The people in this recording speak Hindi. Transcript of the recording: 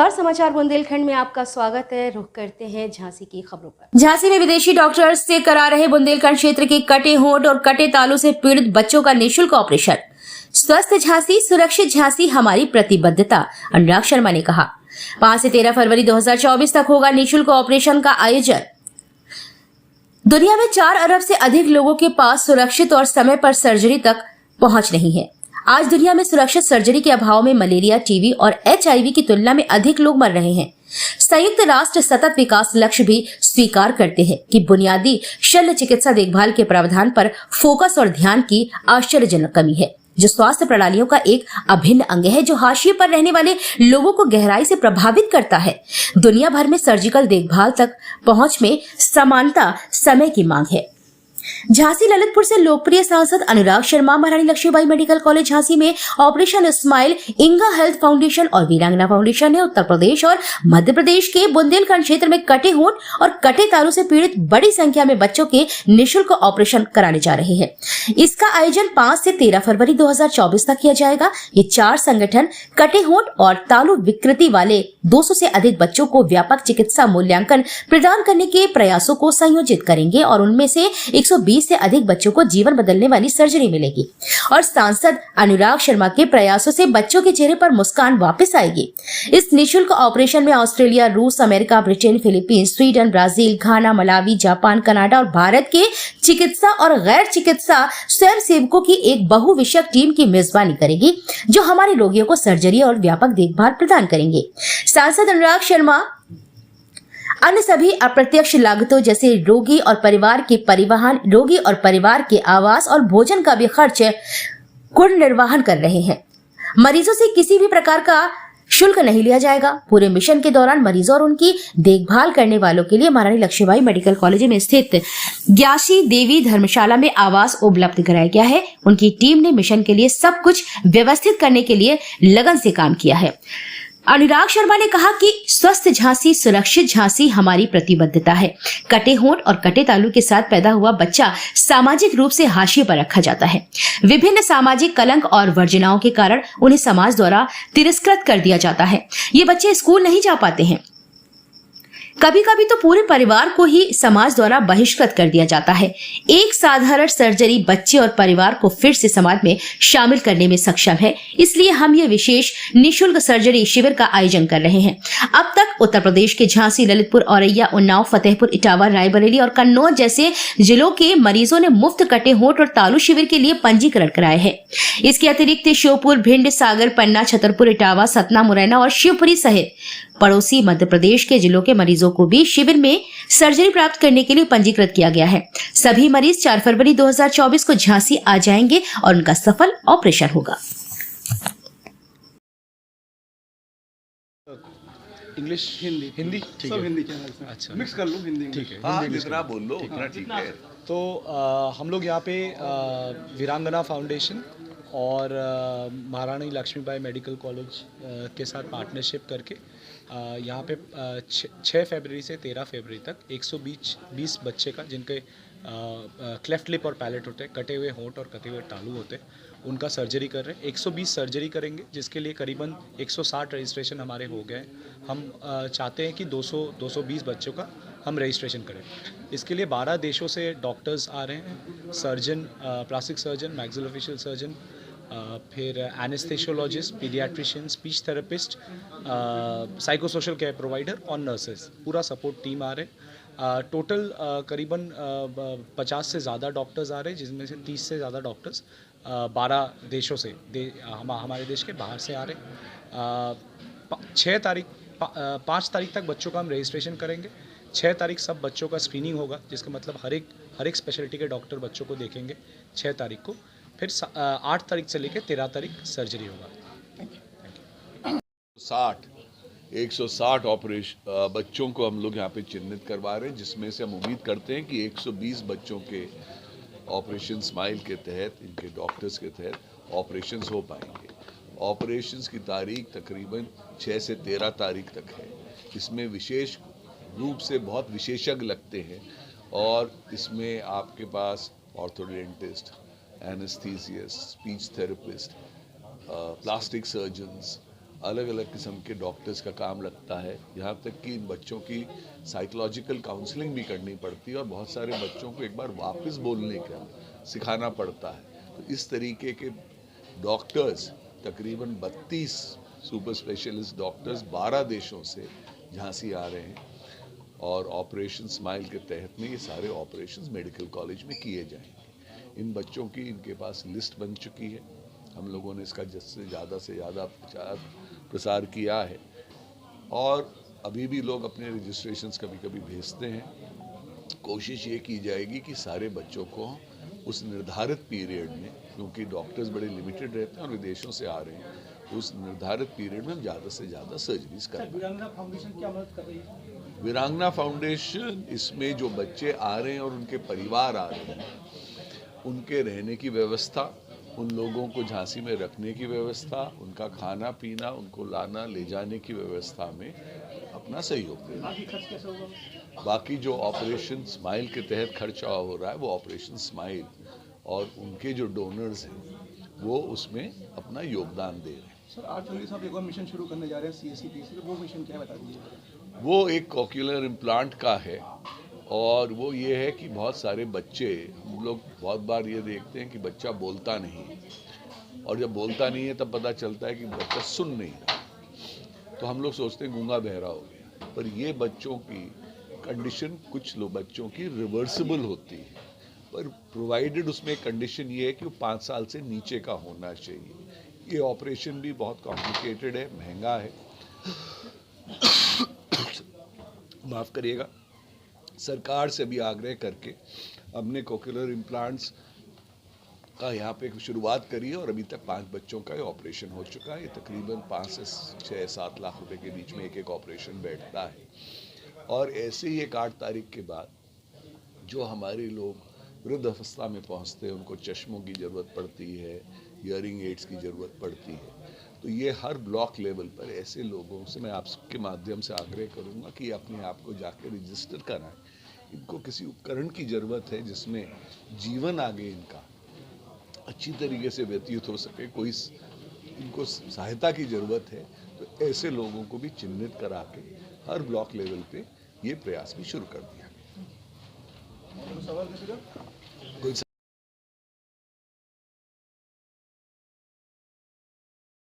नमस्कार, समाचार बुंदेलखंड में आपका स्वागत है। रुख करते हैं झांसी की खबरों पर। झांसी में विदेशी डॉक्टर्स से करा रहे बुंदेलखंड क्षेत्र के कटे होंठ और कटे तालू से पीड़ित बच्चों का निःशुल्क ऑपरेशन। स्वस्थ झांसी, सुरक्षित झांसी हमारी प्रतिबद्धता, अनुराग शर्मा ने कहा। 5 से 13 फरवरी 2024 तक होगा निःशुल्क ऑपरेशन का आयोजन। दुनिया में 4 अरब से अधिक लोगों के पास सुरक्षित और समय पर सर्जरी तक पहुंच नहीं है। आज दुनिया में सुरक्षित सर्जरी के अभाव में मलेरिया, टीबी और HIV की तुलना में अधिक लोग मर रहे हैं। संयुक्त राष्ट्र सतत विकास लक्ष्य भी स्वीकार करते हैं कि बुनियादी शल्य चिकित्सा देखभाल के प्रावधान पर फोकस और ध्यान की आश्चर्यजनक कमी है, जो स्वास्थ्य प्रणालियों का एक अभिन्न अंग है, जो हाशिए पर रहने वाले लोगों को गहराई से प्रभावित करता है। दुनिया भर में सर्जिकल देखभाल तक पहुंच में समानता समय की मांग है। झांसी ललितपुर से लोकप्रिय सांसद अनुराग शर्मा महारानी लक्ष्मीबाई मेडिकल कॉलेज झांसी में ऑपरेशन स्माइल, इंगा हेल्थ फाउंडेशन और वीरांगना फाउंडेशन ने उत्तर प्रदेश और मध्य प्रदेश के बुंदेलखंड क्षेत्र में कटे होंठ और कटे तालू से पीड़ित बड़ी संख्या में बच्चों के निःशुल्क ऑपरेशन कराने जा रहे हैं। इसका आयोजन 5 से 13 फरवरी 2024 तक किया जाएगा। ये 4 संगठन कटे होंठ और तालू विकृति वाले 200 से अधिक बच्चों को व्यापक चिकित्सा मूल्यांकन प्रदान करने के प्रयासों को संयोजित करेंगे और उनमें से 120 से अधिक बच्चों को जीवन बदलने वाली सर्जरी मिलेगी और सांसद अनुराग शर्मा के प्रयासों से बच्चों के चेहरे पर मुस्कान वापस आएगी। इस निःशुल्क ऑपरेशन में ऑस्ट्रेलिया, रूस, America, Britain, Philippines, Sweden, Brazil, Ghana, Malawi, Japan, Canada और भारत के चिकित्सा और गैर चिकित्सा स्वयं सेवकों की एक बहुविषयक टीम की मेजबानी करेगी, जो हमारे रोगियों को सर्जरी और व्यापक देखभाल प्रदान करेंगे। सांसद अनुराग शर्मा अन्य सभी अप्रत्यक्ष लागतों जैसे रोगी और परिवार के परिवहन, रोगी और परिवार के आवास और भोजन का भी खर्च पूर्ण निर्वाहन कर रहे हैं। मरीजों से किसी भी प्रकार का शुल्क नहीं लिया जाएगा। पूरे मिशन के दौरान मरीजों और उनकी देखभाल करने वालों के लिए महारानी लक्ष्मीबाई मेडिकल कॉलेज में स्थित ग्यासी देवी धर्मशाला में आवास उपलब्ध कराया गया है। उनकी टीम ने मिशन के लिए सब कुछ व्यवस्थित करने के लिए लगन से काम किया है। अनुराग शर्मा ने कहा कि स्वस्थ झांसी, सुरक्षित झांसी हमारी प्रतिबद्धता है। कटे होंठ और कटे तालू के साथ पैदा हुआ बच्चा सामाजिक रूप से हाशिए पर रखा जाता है। विभिन्न सामाजिक कलंक और वर्जनाओं के कारण उन्हें समाज द्वारा तिरस्कृत कर दिया जाता है। ये बच्चे स्कूल नहीं जा पाते हैं। कभी कभी तो पूरे परिवार को ही समाज द्वारा बहिष्कृत कर दिया जाता है। एक साधारण सर्जरी बच्चे और परिवार को फिर से समाज में शामिल करने में सक्षम है। इसलिए हम ये विशेष निःशुल्क सर्जरी शिविर का आयोजन कर रहे हैं। अब तक उत्तर प्रदेश के झांसी, ललितपुर, औरैया, उन्नाव, फतेहपुर, इटावा, रायबरेली और कन्नौज जैसे जिलों के मरीजों ने मुफ्त कटे होंठ और तालू शिविर के लिए पंजीकरण कराए हैं। इसके अतिरिक्त श्योपुर, भिंड, सागर, पन्ना, छतरपुर, इटावा, सतना, मुरैना और शिवपुरी सहित पड़ोसी मध्य प्रदेश के जिलों के मरीजों को भी शिविर में सर्जरी प्राप्त करने के लिए पंजीकृत किया गया है। सभी मरीज 4 फरवरी 2024 को झांसी आ जाएंगे और उनका सफल ऑपरेशन होगा। इंग्लिश, हिंदी ठीक सब है। हिंदी चैनल से अच्छा, मिक्स कर लूँ हिंदी ठीक है। हाँ हिंदी mix जितना कर- बोल लो उतना ठीक है। तो हम लोग यहाँ पे वीरांगना फाउंडेशन और महारानी लक्ष्मीबाई मेडिकल कॉलेज के साथ पार्टनरशिप करके यहाँ पे 6 फरवरी से 13 फरवरी तक 120 बच्चे का, जिनके क्लेफ्ट लिप और पैलेट होते हैं, कटे हुए होंठ और कटे हुए तालू होते हैं, उनका सर्जरी कर रहे हैं। 120 सर्जरी करेंगे, जिसके लिए करीबन 160 रजिस्ट्रेशन हमारे हो गए। हम चाहते हैं कि 220 बच्चों का हम रजिस्ट्रेशन करें। इसके लिए 12 देशों से डॉक्टर्स आ रहे हैं, surgeon, plastic surgeon, maxillofacial surgeon, फिर anaesthesiologist, paediatrician, speech therapist, psychosocial care provider और नर्सेस, पूरा सपोर्ट टीम आ रहे हैं। टोटल करीबन 50 से ज़्यादा डॉक्टर्स आ रहे हैं, जिसमें से 30 से ज़्यादा डॉक्टर्स 12 देशों से हमारे देश के बाहर से आ रहे हैं। 5 तारीख तक बच्चों का हम रजिस्ट्रेशन करेंगे। 6 तारीख सब बच्चों का स्क्रीनिंग होगा, जिसका मतलब हर एक स्पेशलिटी के डॉक्टर बच्चों को देखेंगे 6 तारीख को। फिर 8 तारीख से लेकर 13 तारीख सर्जरी होगा। 160 ऑपरेशन बच्चों को हम लोग यहाँ पे चिन्हित करवा रहे हैं, जिसमें से हम उम्मीद करते हैं कि 120 बच्चों के ऑपरेशन स्माइल के तहत, इनके डॉक्टर्स के तहत ऑपरेशंस हो पाएंगे। ऑपरेशंस की तारीख तकरीबन 6 से 13 तारीख तक है। इसमें विशेष रूप से बहुत विशेषज्ञ लगते हैं और इसमें आपके पास ऑर्थोडेंटिस्ट, एनेस्थीसियस्ट, स्पीच थेरेपिस्ट, प्लास्टिक सर्जन्स अलग अलग किस्म के डॉक्टर्स का काम लगता है, यहाँ तक कि इन बच्चों की साइकोलॉजिकल काउंसलिंग भी करनी पड़ती है और बहुत सारे बच्चों को एक बार वापस बोलने का सिखाना पड़ता है। तो इस तरीके के डॉक्टर्स तकरीबन 32 सुपर स्पेशलिस्ट डॉक्टर्स 12 देशों से झांसी आ रहे हैं और ऑपरेशन स्माइल के तहत में ये सारे ऑपरेशंस मेडिकल कॉलेज में किए जाएंगे। इन बच्चों की इनके पास लिस्ट बन चुकी है, हम लोगों ने इसका से ज़्यादा प्रसार किया है और अभी भी लोग अपने रजिस्ट्रेशंस कभी कभी भेजते हैं। कोशिश ये की जाएगी कि सारे बच्चों को उस निर्धारित पीरियड में, क्योंकि डॉक्टर्स बड़े लिमिटेड रहते हैं और विदेशों से आ रहे हैं, तो उस निर्धारित पीरियड में हम ज़्यादा से ज़्यादा सर्जरीज करें। वीरांगना फाउंडेशन क्या मदद कर रही है? वीरांगना फाउंडेशन इसमें जो बच्चे आ रहे हैं और उनके परिवार आ रहे हैं, उनके रहने की व्यवस्था, उन लोगों को झांसी में रखने की व्यवस्था, उनका खाना पीना, उनको लाना ले जाने की व्यवस्था में अपना सहयोग देना। बाकी खर्च कैसे होगा? बाकी जो ऑपरेशन स्माइल के तहत खर्चा हो रहा है वो ऑपरेशन स्माइल और उनके जो डोनर्स हैं वो उसमें अपना योगदान दे रहे हैं। सर, आज चौधरी साहब एक और मिशन शुरू करने जा रहे हैं CSCPC, तो वो मिशन क्या है बता दीजिए। वो एक कॉक्यूलर इम्प्लांट का है और वो ये है कि बहुत सारे बच्चे, हम लोग बहुत बार ये देखते हैं कि बच्चा बोलता नहीं है और जब बोलता नहीं है तब पता चलता है कि बच्चा सुन नहीं रहा, तो हम लोग सोचते हैं गूंगा बहरा हो गया। पर ये बच्चों की कंडीशन कुछ लोग बच्चों की रिवर्सिबल होती है, पर प्रोवाइडेड उसमें कंडीशन ये है कि वो 5 साल से नीचे का होना चाहिए। ये ऑपरेशन भी बहुत कॉम्प्लिकेटेड है, महंगा है, माफ़ करिएगा। सरकार से भी आग्रह करके हमने कोक्युलर इम्प्लांट्स का यहाँ पे शुरुआत करी है और अभी तक 5 बच्चों का ये ऑपरेशन हो चुका है। ये तकरीबन 5 से 6-7 लाख रुपए के बीच में एक ऑपरेशन बैठता है। और ऐसे ही एक 8 तारीख के बाद जो हमारे लोग वृद्ध अवस्था में पहुँचते हैं, उनको चश्मों की ज़रूरत पड़ती है, हियरिंग एड्स की ज़रूरत पड़ती है, तो ये हर ब्लॉक लेवल पर ऐसे लोगों से मैं आपके माध्यम से आग्रह करूँगा कि अपने आप को जाके रजिस्टर कराएं। इनको किसी उपकरण की ज़रूरत है जिसमें जीवन आगे इनका अच्छी तरीके से व्यतीत हो सके, कोई इनको सहायता की ज़रूरत है, तो ऐसे लोगों को भी चिन्हित करा के हर ब्लॉक लेवल पे ये प्रयास भी शुरू कर दिया। सवाल किसी का?